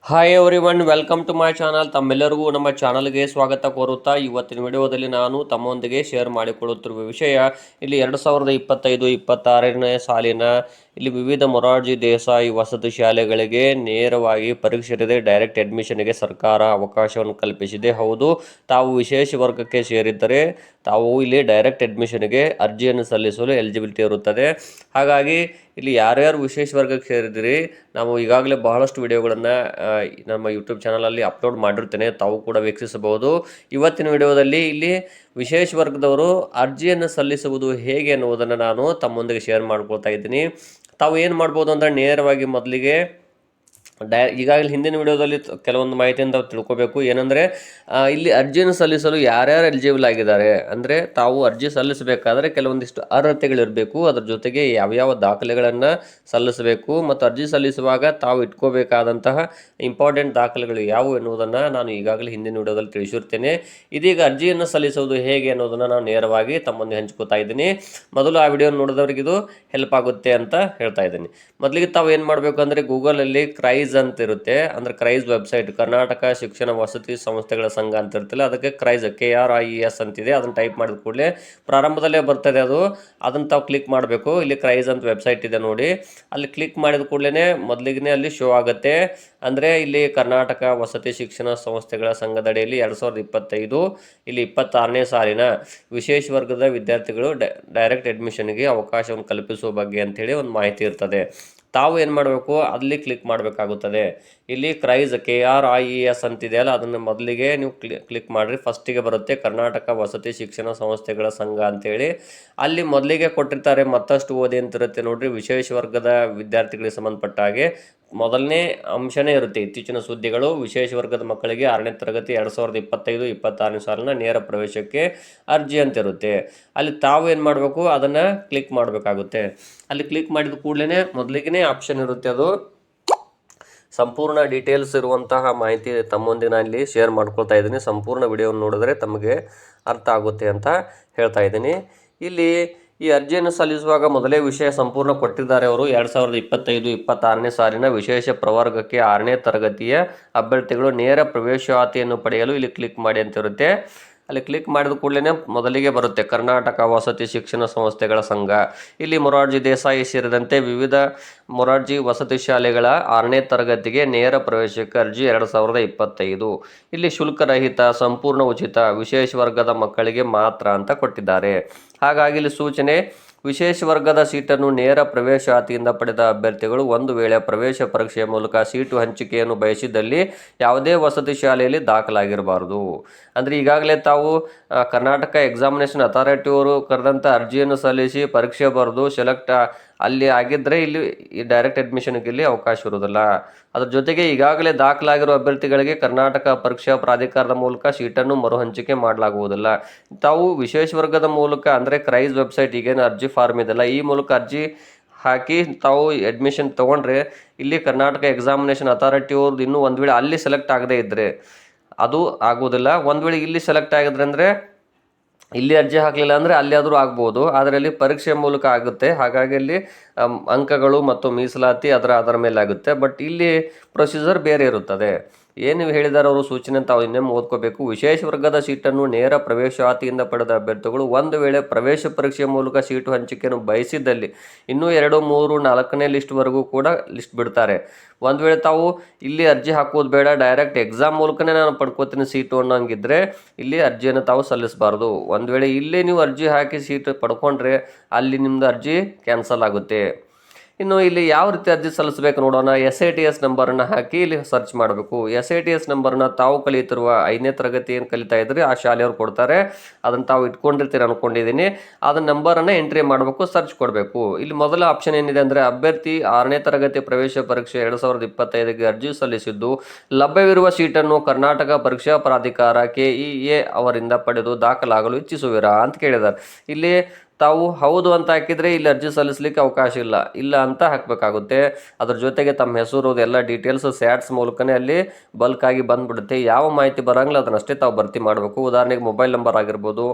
Hi everyone, welcome to my channel. ತಮ್ಮೆಲ್ಲರಿಗೂ ನಮ್ಮ ಚಾನಲ್ಗೆ ಸ್ವಾಗತ ಕೋರುತ್ತಾ ಇವತ್ತಿನ ವಿಡಿಯೋದಲ್ಲಿ ನಾನು ತಮ್ಮೊಂದಿಗೆ ಶೇರ್ ಮಾಡಿಕೊಳ್ಳುತ್ತಿರುವ ವಿಷಯ ಇಲ್ಲಿ 2025-26ನೇ ಸಾಲಿನ ಇಲ್ಲಿ ವಿವಿಧ ಮೊರಾರ್ಜಿ ದೇಸಾಯಿ ವಸತಿ ಶಾಲೆಗಳಿಗೆ ನೇರವಾಗಿ ಪರೀಕ್ಷೆ ಇರದೆ ಡೈರೆಕ್ಟ್ ಅಡ್ಮಿಷನ್ಗೆ ಸರ್ಕಾರ ಅವಕಾಶವನ್ನು ಕಲ್ಪಿಸಿದೆ. ಹೌದು, ತಾವು ವಿಶೇಷ ವರ್ಗಕ್ಕೆ ಸೇರಿದ್ದರೆ ತಾವು ಇಲ್ಲಿ ಡೈರೆಕ್ಟ್ ಅಡ್ಮಿಷನ್ಗೆ ಅರ್ಜಿಯನ್ನು ಸಲ್ಲಿಸಲು ಎಲಿಜಿಬಿಲಿಟಿ ಇರುತ್ತದೆ. ಹಾಗಾಗಿ ಇಲ್ಲಿ ಯಾರ್ಯಾರು ವಿಶೇಷ ವರ್ಗಕ್ಕೆ ಸೇರಿದಿರಿ, ನಾವು ಈಗಾಗಲೇ ಬಹಳಷ್ಟು ವಿಡಿಯೋಗಳನ್ನು ನಮ್ಮ ಯೂಟ್ಯೂಬ್ ಚಾನಲಲ್ಲಿ ಅಪ್ಲೋಡ್ ಮಾಡಿರ್ತೇನೆ, ತಾವು ಕೂಡ ವೀಕ್ಷಿಸಬಹುದು. ಇವತ್ತಿನ ವಿಡಿಯೋದಲ್ಲಿ ಇಲ್ಲಿ ವಿಶೇಷ ವರ್ಗದವರು ಅರ್ಜಿಯನ್ನು ಸಲ್ಲಿಸುವುದು ಹೇಗೆ ಅನ್ನುವುದನ್ನು ನಾನು ತಮ್ಮೊಂದಿಗೆ ಶೇರ್ ಮಾಡ್ಕೊಳ್ತಾ ಇದ್ದೀನಿ. ತಾವು ಏನು ಮಾಡ್ಬೋದು ಅಂದರೆ ನೇರವಾಗಿ ಮೊದಲಿಗೆ ಈಗಾಗಲೇ ಹಿಂದಿನ ವಿಡಿಯೋದಲ್ಲಿ ಕೆಲವೊಂದು ಮಾಹಿತಿಯನ್ನು ತಾವು ತಿಳ್ಕೊಬೇಕು. ಏನಂದರೆ ಇಲ್ಲಿ ಅರ್ಜಿಯನ್ನು ಸಲ್ಲಿಸಲು ಯಾರ್ಯಾರು ಎಲಿಜಿಬಲ್ ಆಗಿದ್ದಾರೆ ಅಂದರೆ ತಾವು ಅರ್ಜಿ ಸಲ್ಲಿಸಬೇಕಾದ್ರೆ ಕೆಲವೊಂದಿಷ್ಟು ಅರ್ಹತೆಗಳಿರಬೇಕು. ಅದರ ಜೊತೆಗೆ ಯಾವ್ಯಾವ ದಾಖಲೆಗಳನ್ನು ಸಲ್ಲಿಸಬೇಕು ಮತ್ತು ಅರ್ಜಿ ಸಲ್ಲಿಸುವಾಗ ತಾವು ಇಟ್ಕೋಬೇಕಾದಂತಹ ಇಂಪಾರ್ಟೆಂಟ್ ದಾಖಲೆಗಳು ಯಾವುವು ಎನ್ನುವುದನ್ನು ನಾನು ಈಗಾಗಲೇ ಹಿಂದಿನ ವಿಡಿಯೋದಲ್ಲಿ ತಿಳಿಸಿರ್ತೇನೆ. ಇದೀಗ ಅರ್ಜಿಯನ್ನು ಸಲ್ಲಿಸುವುದು ಹೇಗೆ ಅನ್ನೋದನ್ನು ನಾನು ನೇರವಾಗಿ ತಮ್ಮೊಂದಿಗೆ ಹಂಚ್ಕೋತಾ ಇದ್ದೀನಿ. ಮೊದಲು ಆ ವಿಡಿಯೋ ನೋಡಿದವ್ರಿಗೆ ಇದು ಹೆಲ್ಪ್ ಆಗುತ್ತೆ ಅಂತ ಹೇಳ್ತಾ ಇದ್ದೀನಿ. ಮೊದಲಿಗೆ ತಾವು ಏನು ಮಾಡಬೇಕು ಅಂದರೆ ಗೂಗಲಲ್ಲಿ ಕ್ರೈಸ್ ಅಂತ ಇರುತ್ತೆ, ಅಂದರೆ ಕ್ರೈಸ್ ವೆಬ್ಸೈಟ್, ಕರ್ನಾಟಕ ಶಿಕ್ಷಣ ವಸತಿ ಸಂಸ್ಥೆಗಳ ಸಂಘ ಅಂತ ಇರ್ತಿಲ್ಲ, ಅದಕ್ಕೆ ಕ್ರೈಸ್ KRIES ಅಂತಿದೆ. ಅದನ್ನು ಟೈಪ್ ಮಾಡಿದ ಕೂಡಲೇ ಪ್ರಾರಂಭದಲ್ಲೇ ಬರ್ತದೆ ಅದನ್ನು ತಾವು ಕ್ಲಿಕ್ ಮಾಡಬೇಕು. ಇಲ್ಲಿ ಕ್ರೈಸ್ ಅಂತ ವೆಬ್ಸೈಟ್ ಇದೆ ನೋಡಿ, ಅಲ್ಲಿ ಕ್ಲಿಕ್ ಮಾಡಿದ ಕೂಡಲೇ ಮೊದಲಿಗೆ ಅಲ್ಲಿ ಶೋ ಆಗುತ್ತೆ. ಅಂದರೆ ಇಲ್ಲಿ ಕರ್ನಾಟಕ ವಸತಿ ಶಿಕ್ಷಣ ಸಂಸ್ಥೆಗಳ ಸಂಘದಡಿಯಲ್ಲಿ 2025 ಇಲ್ಲಿ 26ನೇ ಸಾಲಿನ ವಿಶೇಷ ವರ್ಗದ ವಿದ್ಯಾರ್ಥಿಗಳು ಡೈರೆಕ್ಟ್ ಅಡ್ಮಿಷನ್ಗೆ ಅವಕಾಶವನ್ನು ಕಲ್ಪಿಸುವ ಬಗ್ಗೆ ಅಂಥೇಳಿ ಒಂದು ಮಾಹಿತಿ ಇರ್ತದೆ. ತಾವು ಏನು ಮಾಡಬೇಕು, ಅಲ್ಲಿ ಕ್ಲಿಕ್ ಮಾಡಬೇಕಾಗುತ್ತದೆ. ಇಲ್ಲಿ ಕ್ರೈಸ್ KRIES ಅಂತಿದೆಯಲ್ಲ, ಅದನ್ನು ಮೊದಲಿಗೆ ನೀವು ಕ್ಲಿಕ್ ಮಾಡಿರಿ. ಫಸ್ಟಿಗೆ ಬರುತ್ತೆ ಕರ್ನಾಟಕ ವಸತಿ ಶಿಕ್ಷಣ ಸಂಸ್ಥೆಗಳ ಸಂಘ ಅಂತೇಳಿ. ಅಲ್ಲಿ ಮೊದಲಿಗೆ ಕೊಟ್ಟಿರ್ತಾರೆ ಮತ್ತಷ್ಟು ಓದಿ ಅಂತಿರುತ್ತೆ ನೋಡ್ರಿ. ವಿಶೇಷ ವರ್ಗದ ವಿದ್ಯಾರ್ಥಿಗಳಿಗೆ ಸಂಬಂಧಪಟ್ಟ ಹಾಗೆ ಮೊದಲನೇ ಅಂಶನೇ ಇರುತ್ತೆ ಇತ್ತೀಚಿನ ಸುದ್ದಿಗಳು. ವಿಶೇಷ ವರ್ಗದ ಮಕ್ಕಳಿಗೆ 6ನೇ ತರಗತಿ 2025-26ನೇ ಸಾಲಿನ ನೇರ ಪ್ರವೇಶಕ್ಕೆ ಅರ್ಜಿ ಅಂತ ಇರುತ್ತೆ. ಅಲ್ಲಿ ತಾವು ಏನು ಮಾಡಬೇಕು, ಅದನ್ನು ಕ್ಲಿಕ್ ಮಾಡಬೇಕಾಗುತ್ತೆ. ಅಲ್ಲಿ ಕ್ಲಿಕ್ ಮಾಡಿದ ಕೂಡಲೇ ಮೊದಲಿಗೆ ಆಪ್ಷನ್ ಇರುತ್ತೆ, ಅದು ಸಂಪೂರ್ಣ ಡೀಟೇಲ್ಸ್ ಇರುವಂತಹ ಮಾಹಿತಿ ತಮ್ಮೊಂದಿಗೆ ನಾನು ಇಲ್ಲಿ ಶೇರ್ ಮಾಡ್ಕೊಳ್ತಾ ಇದ್ದೀನಿ. ಸಂಪೂರ್ಣ ವಿಡಿಯೋವನ್ನು ನೋಡಿದ್ರೆ ತಮಗೆ ಅರ್ಥ ಆಗುತ್ತೆ ಅಂತ ಹೇಳ್ತಾ ಇದ್ದೀನಿ. ಇಲ್ಲಿ ಈ ಅರ್ಜಿಯನ್ನು ಸಲ್ಲಿಸುವಾಗ ಮೊದಲೇ ವಿಷಯ ಸಂಪೂರ್ಣ ಕೊಟ್ಟಿದ್ದಾರೆ ಅವರು. 2025-26ನೇ ಸಾಲಿನ ವಿಶೇಷ ಪ್ರವರ್ಗಕ್ಕೆ 6ನೇ ತರಗತಿಯ ಅಭ್ಯರ್ಥಿಗಳು ನೇರ ಪ್ರವೇಶಾತಿಯನ್ನು ಪಡೆಯಲು ಇಲ್ಲಿ ಕ್ಲಿಕ್ ಮಾಡಿ ಅಂತ ಇರುತ್ತೆ. ಅಲ್ಲಿ ಕ್ಲಿಕ್ ಮಾಡಿದ ಕೂಡಲೇ ಮೊದಲಿಗೆ ಬರುತ್ತೆ ಕರ್ನಾಟಕ ವಸತಿ ಶಿಕ್ಷಣ ಸಂಸ್ಥೆಗಳ ಸಂಘ. ಇಲ್ಲಿ ಮೊರಾರ್ಜಿ ದೇಸಾಯಿ ಸೇರಿದಂತೆ ವಿವಿಧ ಮೊರಾರ್ಜಿ ವಸತಿ ಶಾಲೆಗಳ 6ನೇ ತರಗತಿಗೆ ನೇರ ಪ್ರವೇಶಕ್ಕೆ ಅರ್ಜಿ 2025. ಇಲ್ಲಿ ಶುಲ್ಕರಹಿತ, ಸಂಪೂರ್ಣ ಉಚಿತ, ವಿಶೇಷ ವರ್ಗದ ಮಕ್ಕಳಿಗೆ ಮಾತ್ರ ಅಂತ ಕೊಟ್ಟಿದ್ದಾರೆ. ಹಾಗಾಗಿ ಇಲ್ಲಿ ಸೂಚನೆ: ವಿಶೇಷ ವರ್ಗದ ಸೀಟನ್ನು ನೇರ ಪ್ರವೇಶಾತಿಯಿಂದ ಪಡೆದ ಅಭ್ಯರ್ಥಿಗಳು ಒಂದು ವೇಳೆ ಪ್ರವೇಶ ಪರೀಕ್ಷೆಯ ಮೂಲಕ ಸೀಟು ಹಂಚಿಕೆಯನ್ನು ಬಯಸಿದಲ್ಲಿ ಯಾವುದೇ ವಸತಿ ಶಾಲೆಯಲ್ಲಿ ದಾಖಲಾಗಿರಬಾರದು. ಅಂದರೆ ಈಗಾಗಲೇ ತಾವು ಕರ್ನಾಟಕ ಎಕ್ಸಾಮಿನೇಷನ್ ಅಥಾರಿಟಿಯವರು ಕರೆದಂಥ ಅರ್ಜಿಯನ್ನು ಸಲ್ಲಿಸಿ ಪರೀಕ್ಷೆ ಬರೆದು ಸೆಲೆಕ್ಟ್ ಅಲ್ಲಿ ಆಗಿದ್ದರೆ ಇಲ್ಲಿ ಈ ಡೈರೆಕ್ಟ್ ಅಡ್ಮಿಷನ್ಗೆ ಇಲ್ಲಿ ಅವಕಾಶ ಇರುವುದಿಲ್ಲ. ಅದ್ರ ಜೊತೆಗೆ ಈಗಾಗಲೇ ದಾಖಲಾಗಿರುವ ಅಭ್ಯರ್ಥಿಗಳಿಗೆ ಕರ್ನಾಟಕ ಪರೀಕ್ಷಾ ಪ್ರಾಧಿಕಾರದ ಮೂಲಕ ಸೀಟನ್ನು ಮರು ಹಂಚಿಕೆ ಮಾಡಲಾಗುವುದಿಲ್ಲ. ತಾವು ವಿಶೇಷ ವರ್ಗದ ಮೂಲಕ ಅಂದರೆ ಕ್ರೈಸ್ ವೆಬ್ಸೈಟ್ ಈಗೇನು ಅರ್ಜಿ ಫಾರ್ಮ್ ಇದೆಲ್ಲ, ಈ ಮೂಲಕ ಅರ್ಜಿ ಹಾಕಿ ತಾವು ಅಡ್ಮಿಷನ್ ತೊಗೊಂಡ್ರೆ ಇಲ್ಲಿ ಕರ್ನಾಟಕ ಎಕ್ಸಾಮಿನೇಷನ್ ಅಥಾರಿಟಿಯವ್ರದ್ದು ಇನ್ನೂ ಒಂದು ವೇಳೆ ಅಲ್ಲಿ ಸೆಲೆಕ್ಟ್ ಆಗದೇ ಇದ್ದರೆ ಅದು ಆಗೋದಿಲ್ಲ. ಒಂದು ವೇಳೆ ಇಲ್ಲಿ ಸೆಲೆಕ್ಟ್ ಆಗಿದ್ರೆ ಅಂದರೆ ಇಲ್ಲಿ ಅರ್ಜಿ ಹಾಕಲಿಲ್ಲ ಅಂದರೆ ಅಲ್ಲಿ ಆದರೂ ಆಗ್ಬೋದು, ಆದರೆ ಅಲ್ಲಿ ಪರೀಕ್ಷೆ ಮೂಲಕ ಆಗುತ್ತೆ. ಹಾಗಾಗಿ ಅಲ್ಲಿ ಅಂಕಗಳು ಮತ್ತು ಮೀಸಲಾತಿ ಅದರ ಮೇಲೆ ಆಗುತ್ತೆ. ಬಟ್ ಇಲ್ಲಿ ಪ್ರೊಸೀಜರ್ ಬೇರೆ ಇರುತ್ತದೆ. ಏನು ಹೇಳಿದ್ದಾರೆ ಅವರು ಸೂಚನೆ ತಾವು ಇನ್ನೊಮ್ಮೆ ಓದ್ಕೋಬೇಕು. ವಿಶೇಷ ವರ್ಗದ ಸೀಟನ್ನು ನೇರ ಪ್ರವೇಶಾತಿಯಿಂದ ಪಡೆದ ಅಭ್ಯರ್ಥಿಗಳು ಒಂದು ವೇಳೆ ಪ್ರವೇಶ ಪರೀಕ್ಷೆಯ ಮೂಲಕ ಸೀಟು ಹಂಚಿಕೆಯನ್ನು ಬಯಸಿದ್ದಲ್ಲಿ ಇನ್ನೂ 2, 3, 4ನೇ ಲಿಸ್ಟ್ವರೆಗೂ ಕೂಡ ಲಿಸ್ಟ್ ಬಿಡ್ತಾರೆ. ಒಂದು ವೇಳೆ ತಾವು ಇಲ್ಲಿ ಅರ್ಜಿ ಹಾಕೋದು ಬೇಡ, ಡೈರೆಕ್ಟ್ ಎಕ್ಸಾಮ್ ಮೂಲಕನೇ ನಾನು ಪಡ್ಕೋತೀನಿ ಸೀಟು ಅನ್ನೋಂಗಿದ್ರೆ ಇಲ್ಲಿ ಅರ್ಜಿಯನ್ನು ತಾವು ಸಲ್ಲಿಸಬಾರ್ದು. ಒಂದು ವೇಳೆ ಇಲ್ಲೇ ನೀವು ಅರ್ಜಿ ಹಾಕಿ ಸೀಟು ಪಡ್ಕೊಂಡ್ರೆ ಅಲ್ಲಿ ನಿಮ್ಮದು ಅರ್ಜಿ ಕ್ಯಾನ್ಸಲ್ ಆಗುತ್ತೆ. ಇನ್ನು ಇಲ್ಲಿ ಯಾವ ರೀತಿ ಅರ್ಜಿ ಸಲ್ಲಿಸಬೇಕು ನೋಡೋಣ. SITS ನಂಬರನ್ನು ಹಾಕಿ ಇಲ್ಲಿ ಸರ್ಚ್ ಮಾಡಬೇಕು. SITS ನಂಬರನ್ನ ತಾವು ಕಲಿತಿರುವ 5ನೇ ತರಗತಿ ಏನು ಕಲಿತಾ ಇದ್ರಿ ಆ ಶಾಲೆಯವ್ರು ಕೊಡ್ತಾರೆ, ಅದನ್ನು ತಾವು ಇಟ್ಕೊಂಡಿರ್ತೀರಿ ಅನ್ಕೊಂಡಿದ್ದೀನಿ. ಅದನ್ನ ನಂಬರನ್ನು ಎಂಟ್ರಿ ಮಾಡಬೇಕು, ಸರ್ಚ್ ಕೊಡಬೇಕು. ಇಲ್ಲಿ ಮೊದಲ ಆಪ್ಷನ್ ಏನಿದೆ ಅಂದರೆ ಅಭ್ಯರ್ಥಿ 6ನೇ ತರಗತಿ ಪ್ರವೇಶ ಪರೀಕ್ಷೆ 2025ಗೆ ಅರ್ಜಿ ಸಲ್ಲಿಸಿದ್ದು ಲಭ್ಯವಿರುವ ಸೀಟನ್ನು ಕರ್ನಾಟಕ ಪರೀಕ್ಷಾ ಪ್ರಾಧಿಕಾರ KEA ಅವರಿಂದ ಪಡೆದು ದಾಖಲಾಗಲು ಇಚ್ಛಿಸುವಿರಾ ಅಂತ ಕೇಳಿದ್ದಾರೆ. ಇಲ್ಲಿ ತಾವು ಹೌದು ಅಂತ ಹಾಕಿದರೆ ಇಲ್ಲಿ ಅರ್ಜಿ ಸಲ್ಲಿಸಲಿಕ್ಕೆ ಅವಕಾಶ ಇಲ್ಲ, ಇಲ್ಲ ಅಂತ ಹಾಕಬೇಕಾಗುತ್ತೆ. ಅದ್ರ ಜೊತೆಗೆ ತಮ್ಮ ಹೆಸರು ಎಲ್ಲ ಡೀಟೇಲ್ಸ್ ಸ್ಯಾಟ್ಸ್ ಮೂಲಕನೇ ಅಲ್ಲಿ ಬಲ್ಕ್ ಆಗಿ ಬಂದ್ಬಿಡುತ್ತೆ. ಯಾವ ಮಾಹಿತಿ ಬರಂಗಿಲ್ಲ ಅದನ್ನಷ್ಟೇ ತಾವು ಭರ್ತಿ ಮಾಡಬೇಕು. ಉದಾಹರಣೆಗೆ ಮೊಬೈಲ್ ನಂಬರ್ ಆಗಿರ್ಬೋದು,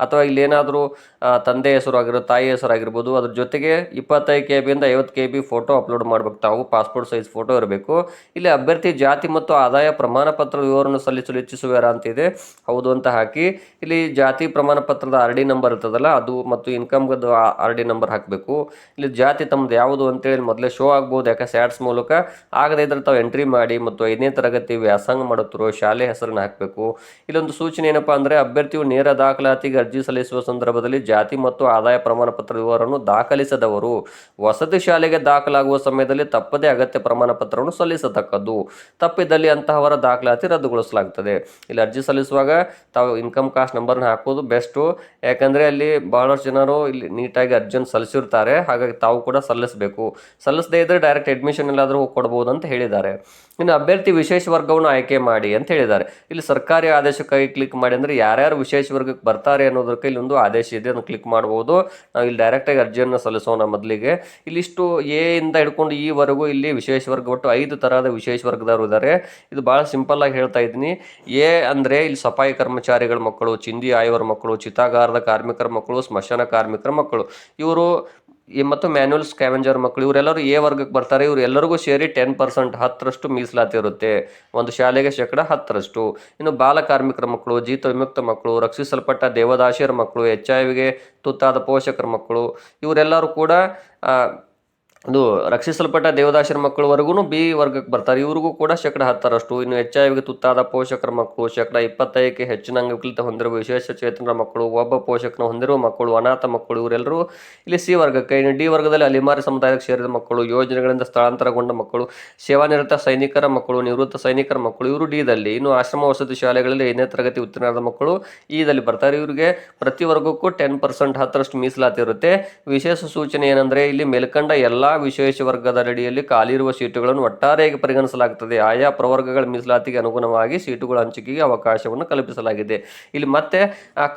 ಅಥವಾ ಇಲ್ಲೇನಾದರೂ ತಂದೆ ಹೆಸರು ಆಗಿರ್ಬೋದು, ತಾಯಿ ಹೆಸರು ಆಗಿರ್ಬೋದು. ಅದ್ರ ಜೊತೆಗೆ 25 KB ಇಂದ 50 KB ಫೋಟೋ ಅಪ್ಲೋಡ್ ಮಾಡ್ಬೇಕು. ತಾವು ಪಾಸ್ಪೋರ್ಟ್ ಸೈಜ್ ಫೋಟೋ ಇರಬೇಕು. ಇಲ್ಲಿ ಅಭ್ಯರ್ಥಿ ಜಾತಿ ಮತ್ತು ಆದಾಯ ಪ್ರಮಾಣ ಪತ್ರ ವಿವರವನ್ನು ಸಲ್ಲಿಸಲು ಇಚ್ಛಿಸುವಿರಾ ಅಂತಿದೆ. ಹೌದು ಅಂತ ಹಾಕಿ ಇಲ್ಲಿ ಜಾತಿ ಪ್ರಮಾಣ ಪತ್ರದ RD ನಂಬರ್ ಇರ್ತದಲ್ಲ ಅದು ಮತ್ತು ಇನ್ಕಮ್ದು RD ನಂಬರ್ ಹಾಕಬೇಕು. ಇಲ್ಲಿ ಜಾತಿ ತಮ್ಮದು ಯಾವುದು ಅಂತೇಳಿ ಮೊದಲೇ ಶೋ ಆಗ್ಬೋದು, ಯಾಕೆ ಸ್ಯಾಟ್ಸ್ ಮೂಲಕ. ಆಗದೇ ಇದ್ರೆ ತಾವು ಎಂಟ್ರಿ ಮಾಡಿ ಮತ್ತು 5ನೇ ತರಗತಿ ವ್ಯಾಸಂಗ ಮಾಡುತ್ತಿರುವ ಶಾಲೆ ಹೆಸರನ್ನು ಹಾಕಬೇಕು. ಇಲ್ಲೊಂದು ಸೂಚನೆ ಏನಪ್ಪಾ ಅಂದರೆ, ಅಭ್ಯರ್ಥಿಯು ನೇರ ದಾಖಲಾತಿಗೆ ಅರ್ಜಿ ಸಲ್ಲಿಸುವ ಸಂದರ್ಭದಲ್ಲಿ ಜಾತಿ ಮತ್ತು ಆದಾಯ ಪ್ರಮಾಣ ಪತ್ರ ವಿವರವನ್ನು ದಾಖಲಿಸದವರು ವಸತಿ ಶಾಲೆಗೆ ದಾಖಲಾಗುವ ಸಮಯದಲ್ಲಿ ತಪ್ಪದೇ ಅಗತ್ಯ ಪ್ರಮಾಣ ಪತ್ರವನ್ನು ಸಲ್ಲಿಸತಕ್ಕದ್ದು. ತಪ್ಪಿದಲ್ಲಿ ಅಂತಹವರ ದಾಖಲಾತಿ ರದ್ದುಗೊಳಿಸಲಾಗುತ್ತದೆ. ಇಲ್ಲಿ ಅರ್ಜಿ ಸಲ್ಲಿಸುವಾಗ ತಾವು ಇನ್ಕಮ್ ಕಾಸ್ಟ್ ನಂಬರ್ನ ಹಾಕೋದು ಬೆಸ್ಟು. ಯಾಕಂದರೆ ಅಲ್ಲಿ ಬಹಳಷ್ಟು ಜನರು ಇಲ್ಲಿ ನೀಟಾಗಿ ಅರ್ಜಿಯನ್ನು ಸಲ್ಲಿಸಿರ್ತಾರೆ, ಹಾಗಾಗಿ ತಾವು ಕೂಡ ಸಲ್ಲಿಸಬೇಕು. ಸಲ್ಲಿಸದೇ ಇದ್ದರೆ ಡೈರೆಕ್ಟ್ ಅಡ್ಮಿಷನ್ ಎಲ್ಲಾದರೂ ಕೊಡ್ಬೋದು ಅಂತ ಹೇಳಿದ್ದಾರೆ. ಇನ್ನು ಅಭ್ಯರ್ಥಿ ವಿಶೇಷ ವರ್ಗವನ್ನು ಆಯ್ಕೆ ಮಾಡಿ ಅಂತ ಹೇಳಿದ್ದಾರೆ. ಇಲ್ಲಿ ಸರ್ಕಾರಿ ಆದೇಶಕ್ಕಾಗಿ ಕ್ಲಿಕ್ ಮಾಡಿ, ಅಂದರೆ ಯಾರ್ಯಾರು ವಿಶೇಷ ವರ್ಗಕ್ಕೆ ಬರ್ತಾರೆ ಅನ್ನೋದಕ್ಕೆ ಇಲ್ಲಿ ಒಂದು ಆದೇಶ ಇದೆ, ಅದನ್ನು ಕ್ಲಿಕ್ ಮಾಡ್ಬೋದು. ನಾವು ಇಲ್ಲಿ ಡೈರೆಕ್ಟಾಗಿ ಅರ್ಜಿಯನ್ನು ಸಲ್ಲಿಸೋಣ. ಮೊದಲಿಗೆ ಇಲ್ಲಿಷ್ಟು ಎ ಇಂದ ಹಿಡ್ಕೊಂಡು ಈವರೆಗೂ ಇಲ್ಲಿ ವಿಶೇಷ ವರ್ಗ ಒಟ್ಟು 5 ಥರದ ವಿಶೇಷ ವರ್ಗದವರು ಇದ್ದಾರೆ. ಇದು ಭಾಳ ಸಿಂಪಲ್ ಆಗಿ ಹೇಳ್ತಾ ಇದ್ದೀನಿ. ಎ ಅಂದರೆ ಇಲ್ಲಿ ಸಫಾಯಿ ಕರ್ಮಚಾರಿಗಳ ಮಕ್ಕಳು, ಚಿಂದಿ ಆಯುವರ ಮಕ್ಕಳು, ಚಿತಾಗಾರದ ಕಾರ್ಮಿಕರ ಮಕ್ಕಳು, ಸ್ಮಶಾನ ಕಾರ್ಮಿಕರ ಮಕ್ಕಳು, ಇವರು ಮತ್ತು ಮ್ಯಾನ್ಯುವಲ್ ಸ್ಕ್ಯಾವೆಂಜರ್ ಮಕ್ಕಳು, ಇವರೆಲ್ಲರೂ ಎ ವರ್ಗಕ್ಕೆ ಬರ್ತಾರೆ. ಇವರು ಎಲ್ಲರಿಗೂ ಸೇರಿ 10% 10ರಷ್ಟು ಮೀಸಲಾತಿ ಇರುತ್ತೆ. ಒಂದು ಶಾಲೆಗೆ 10%. ಇನ್ನು ಬಾಲ ಕಾರ್ಮಿಕರ ಮಕ್ಕಳು, ಜೀತ ವಿಮುಕ್ತ ಮಕ್ಕಳು, ರಕ್ಷಿಸಲ್ಪಟ್ಟ ದೇವದಾಸಿಯರ ಮಕ್ಕಳು, HIV ತುತ್ತಾದ ಪೋಷಕರ ಮಕ್ಕಳು, ಇವರೆಲ್ಲರೂ ಕೂಡ ಇದು ರಕ್ಷಿಸಲ್ಪಟ್ಟ ದೇವದಾಸರ ಮಕ್ಕಳವರೆಗೂ ಬಿ ವರ್ಗಕ್ಕೆ ಬರ್ತಾರೆ. ಇವ್ರಿಗೂ ಕೂಡ 10%. ಇನ್ನು HIV ತುತ್ತಾದ ಪೋಷಕರ ಮಕ್ಕಳು, 25ಕ್ಕೆ ಹೆಚ್ಚಿನ ಅಂಗವಿಕಲತೆ ಹೊಂದಿರುವ ವಿಶೇಷ ಚೇತನರ ಮಕ್ಕಳು, ಒಬ್ಬ ಪೋಷಕನ ಹೊಂದಿರುವ ಮಕ್ಕಳು, ಅನಾಥ ಮಕ್ಕಳು, ಇವರೆಲ್ಲರೂ ಇಲ್ಲಿ ಸಿ ವರ್ಗಕ್ಕೆ. ಇನ್ನು ಡಿ ವರ್ಗದಲ್ಲಿ ಅಲಿಮಾರಿ ಸಮುದಾಯಕ್ಕೆ ಸೇರಿದ ಮಕ್ಕಳು, ಯೋಜನೆಗಳಿಂದ ಸ್ಥಳಾಂತರಗೊಂಡ ಮಕ್ಕಳು, ಸೇವಾನಿರತ ಸೈನಿಕರ ಮಕ್ಕಳು, ನಿವೃತ್ತ ಸೈನಿಕರ ಮಕ್ಕಳು, ಇವರು ಡಿದಲ್ಲಿ. ಇನ್ನು ಆಶ್ರಮ ವಸತಿ ಶಾಲೆಗಳಲ್ಲಿ 5ನೇ ತರಗತಿ ಉತ್ತೀರ್ಣರಾದ ಮಕ್ಕಳು ಇದಲ್ಲಿ ಬರ್ತಾರೆ. ಇವರಿಗೆ ಪ್ರತಿ ವರ್ಗಕ್ಕೂ 10% 10ರಷ್ಟು ಮೀಸಲಾತಿ ಇರುತ್ತೆ. ವಿಶೇಷ ಸೂಚನೆ ಏನಂದರೆ, ಇಲ್ಲಿ ಮೇಲ್ಕಂಡ ಎಲ್ಲ ವಿಶೇಷ ವರ್ಗದ ಅಡಿಯಲ್ಲಿ ಖಾಲಿ ಇರುವ ಸೀಟುಗಳನ್ನು ಒಟ್ಟಾರೆಯಾಗಿ ಪರಿಗಣಿಸಲಾಗುತ್ತದೆ. ಆಯಾ ಪ್ರವರ್ಗಗಳ ಮೀಸಲಾತಿಗೆ ಅನುಗುಣವಾಗಿ ಸೀಟುಗಳ ಹಂಚಿಕೆಗೆ ಅವಕಾಶವನ್ನು ಕಲ್ಪಿಸಲಾಗಿದೆ. ಇಲ್ಲಿ ಮತ್ತೆ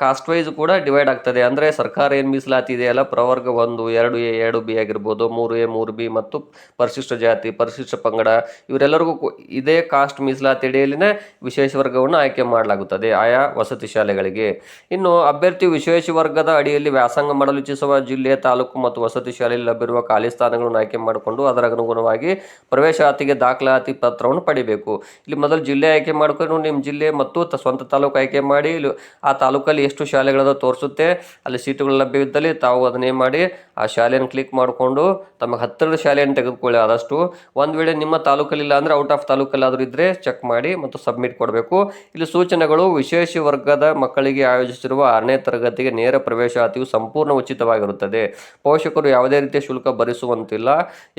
ಕಾಸ್ಟ್ ವೈಸ್ ಕೂಡ ಡಿವೈಡ್ ಆಗ್ತದೆ. ಅಂದರೆ ಸರ್ಕಾರ ಏನು ಮೀಸಲಾತಿ ಇದೆಯಲ್ಲ, ಪ್ರವರ್ಗ 1, 2A 2B ಆಗಿರ್ಬೋದು, 3A 3B ಮತ್ತು ಪರಿಶಿಷ್ಟ ಜಾತಿ, ಪರಿಶಿಷ್ಟ ಪಂಗಡ, ಇವರೆಲ್ಲರಿಗೂ ಇದೇ ಕಾಸ್ಟ್ ಮೀಸಲಾತಿ ಅಡಿಯಲ್ಲಿನೇ ವಿಶೇಷ ವರ್ಗವನ್ನು ಆಯ್ಕೆ ಮಾಡಲಾಗುತ್ತದೆ ಆಯಾ ವಸತಿ ಶಾಲೆಗಳಿಗೆ. ಇನ್ನು ಅಭ್ಯರ್ಥಿ ವಿಶೇಷ ವರ್ಗದ ಅಡಿಯಲ್ಲಿ ವ್ಯಾಸಂಗ ಮಾಡಲು ಇಚ್ಛಿಸುವ ಜಿಲ್ಲೆ, ತಾಲೂಕು ಮತ್ತು ವಸತಿ ಶಾಲೆಯಲ್ಲಿ ಲಭ್ಯವಿರುವ ಖಾಲಿ ಸ್ಥಾನಗಳನ್ನು ಆಯ್ಕೆ ಮಾಡಿಕೊಂಡು ಅದರ ಅನುಗುಣವಾಗಿ ಪ್ರವೇಶಾತಿಗೆ ದಾಖಲಾತಿ ಪತ್ರವನ್ನು ಪಡಿಬೇಕು. ಇಲ್ಲಿ ಮೊದಲು ಜಿಲ್ಲೆ ಆಯ್ಕೆ ಮಾಡ್ಕೊಂಡು ನಿಮ್ಮ ಜಿಲ್ಲೆ ಮತ್ತು ಸ್ವಂತ ತಾಲೂಕು ಆಯ್ಕೆ ಮಾಡಿ, ಇಲ್ಲಿ ಆ ತಾಲೂಕಲ್ಲಿ ಎಷ್ಟು ಶಾಲೆಗಳದ ತೋರಿಸುತ್ತೆ, ಅಲ್ಲಿ ಸೀಟುಗಳು ಲಭ್ಯವಿದ್ದಲ್ಲಿ ತಾವು ಅದನ್ನೇ ಮಾಡಿ ಆ ಶಾಲೆಯನ್ನು ಕ್ಲಿಕ್ ಮಾಡಿಕೊಂಡು ತಮಗೆ ಹತ್ತಿರದ ಶಾಲೆಯನ್ನು ತೆಗೆದುಕೊಳ್ಳಿ ಆದಷ್ಟು. ಒಂದು ವೇಳೆ ನಿಮ್ಮ ತಾಲೂಕಲ್ಲಿಲ್ಲ ಅಂದರೆ ಔಟ್ ಆಫ್ ತಾಲೂಕಲ್ಲಾದರೂ ಇದ್ದರೆ ಚೆಕ್ ಮಾಡಿ ಮತ್ತು ಸಬ್ಮಿಟ್ ಕೊಡಬೇಕು. ಇಲ್ಲಿ ಸೂಚನೆಗಳು: ವಿಶೇಷ ವರ್ಗದ ಮಕ್ಕಳಿಗೆ ಆಯೋಜಿಸಿರುವ 6ನೇ ತರಗತಿಗೆ ನೇರ ಪ್ರವೇಶಾತಿಯು ಸಂಪೂರ್ಣ ಉಚಿತವಾಗಿರುತ್ತದೆ. ಪೋಷಕರು ಯಾವುದೇ ರೀತಿಯ ಶುಲ್ಕ ಭರಿಸುವಂತಿಲ್ಲ.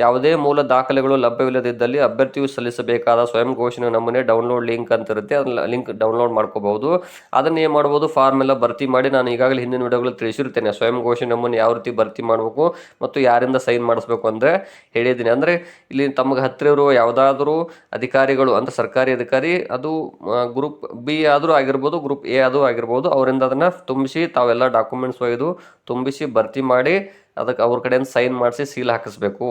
ಯಾವುದೇ ಮೂಲ ದಾಖಲೆಗಳು ಲಭ್ಯವಿಲ್ಲದಿದ್ದಲ್ಲಿ ಅಭ್ಯರ್ಥಿಯು ಸಲ್ಲಿಸಬೇಕಾದ ಸ್ವಯಂ ಘೋಷಣೆ ನಮೂನೆ ಡೌನ್ಲೋಡ್ ಲಿಂಕ್ ಅಂತ ಇರುತ್ತೆ, ಅದನ್ನ ಲಿಂಕ್ ಡೌನ್ಲೋಡ್ ಮಾಡ್ಕೋಬಹುದು. ಅದನ್ನ ಏನು ಮಾಡ್ಬೋದು, ಫಾರ್ಮ್ ಎಲ್ಲ ಭರ್ತಿ ಮಾಡಿ, ನಾನು ಈಗಾಗಲೇ ಹಿಂದಿನ ವಿಡಿಯೋಗಳು ತಿಳಿಸಿರ್ತೇನೆ ಸ್ವಯಂ ಘೋಷಣೆ ನಮೂನೆ ಯಾವ ರೀತಿ ಭರ್ತಿ ಮಾಡಬೇಕು ಮತ್ತು ಯಾರಿಂದ ಸೈನ್ ಮಾಡಿಸ್ಬೇಕು ಅಂದರೆ ಹೇಳಿದ್ದೀನಿ. ಅಂದರೆ ಇಲ್ಲಿ ತಮಗೆ ಹತ್ತಿರ ಇರುವ ಯಾವುದಾದ್ರೂ ಅಧಿಕಾರಿಗಳು ಅಂತ ಸರ್ಕಾರಿ ಅಧಿಕಾರಿ, ಅದು ಗ್ರೂಪ್ B ಆದರೂ ಆಗಿರ್ಬೋದು, ಗ್ರೂಪ್ A ಆದರೂ ಆಗಿರ್ಬೋದು, ಅವರಿಂದ ಅದನ್ನು ತುಂಬಿಸಿ ತಾವೆಲ್ಲ ಡಾಕ್ಯುಮೆಂಟ್ಸ್ ಒಯ್ದು ತುಂಬಿಸಿ ಭರ್ತಿ ಮಾಡಿ ಅದಕ್ಕೆ ಅವ್ರ ಕಡೆಯಿಂದ ಸೈನ್ ಮಾಡಿಸಿ ಸೀಲ್ ಹಾಕಿಸ್ಬೇಕು.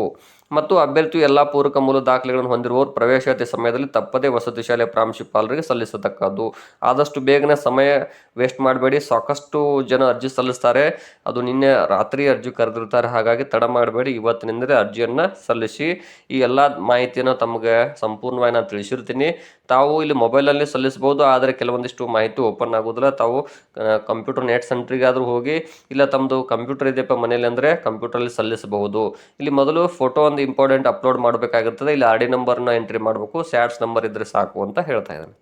ಮತ್ತು ಅಭ್ಯರ್ಥಿಯು ಎಲ್ಲ ಪೂರಕ ಮೂಲ ದಾಖಲೆಗಳನ್ನು ಹೊಂದಿರುವವರು ಪ್ರವೇಶಾತಿ ಸಮಯದಲ್ಲಿ ತಪ್ಪದೇ ವಸತಿ ಶಾಲೆಯ ಪ್ರಾಂಶುಪಾಲರಿಗೆ ಸಲ್ಲಿಸತಕ್ಕದ್ದು. ಆದಷ್ಟು ಬೇಗನೆ ಸಮಯ ವೇಸ್ಟ್ ಮಾಡಬೇಡಿ. ಸಾಕಷ್ಟು ಜನ ಅರ್ಜಿ ಸಲ್ಲಿಸ್ತಾರೆ, ಅದು ನಿನ್ನೆ ರಾತ್ರಿ ಅರ್ಜಿ ಕರೆದಿರ್ತಾರೆ, ಹಾಗಾಗಿ ತಡ ಮಾಡಬೇಡಿ. ಇವತ್ತಿನಿಂದಲೇ ಅರ್ಜಿಯನ್ನು ಸಲ್ಲಿಸಿ. ಈ ಎಲ್ಲ ಮಾಹಿತಿಯನ್ನು ತಮಗೆ ಸಂಪೂರ್ಣವಾಗಿ ನಾನು ತಿಳಿಸಿರ್ತೀನಿ. ತಾವು ಇಲ್ಲಿ ಮೊಬೈಲಲ್ಲಿ ಸಲ್ಲಿಸ್ಬೋದು, ಆದರೆ ಕೆಲವೊಂದಿಷ್ಟು ಮಾಹಿತಿ ಓಪನ್ ಆಗೋದಿಲ್ಲ. ತಾವು ಕಂಪ್ಯೂಟರ್ ನೆಟ್ ಸೆಂಟ್ರಿಗೆ ಆದರೂ ಹೋಗಿ, ಇಲ್ಲ ತಮ್ಮದು ಕಂಪ್ಯೂಟರ್ ಇದೆಯಪ್ಪ ಮನೇಲಿ ಅಂದರೆ ಕಂಪ್ಯೂಟರಲ್ಲಿ ಸಲ್ಲಿಸಬಹುದು. ಇಲ್ಲಿ ಮೊದಲು ಫೋಟೋ ಒಂದು ಇಂಪಾರ್ಟೆಂಟ್ ಅಪ್ಲೋಡ್ ಮಾಡಬೇಕಾಗಿರ್ತದೆ. ಇಲ್ಲಿ RD ನಂಬರ್ನ ಎಂಟ್ರಿ ಮಾಡಬೇಕು, ಸ್ಯಾಟ್ಸ್ ನಂಬರ್ ಇದ್ದರೆ ಸಾಕು ಅಂತ ಹೇಳ್ತಾ ಇದ್ದಾನೆ.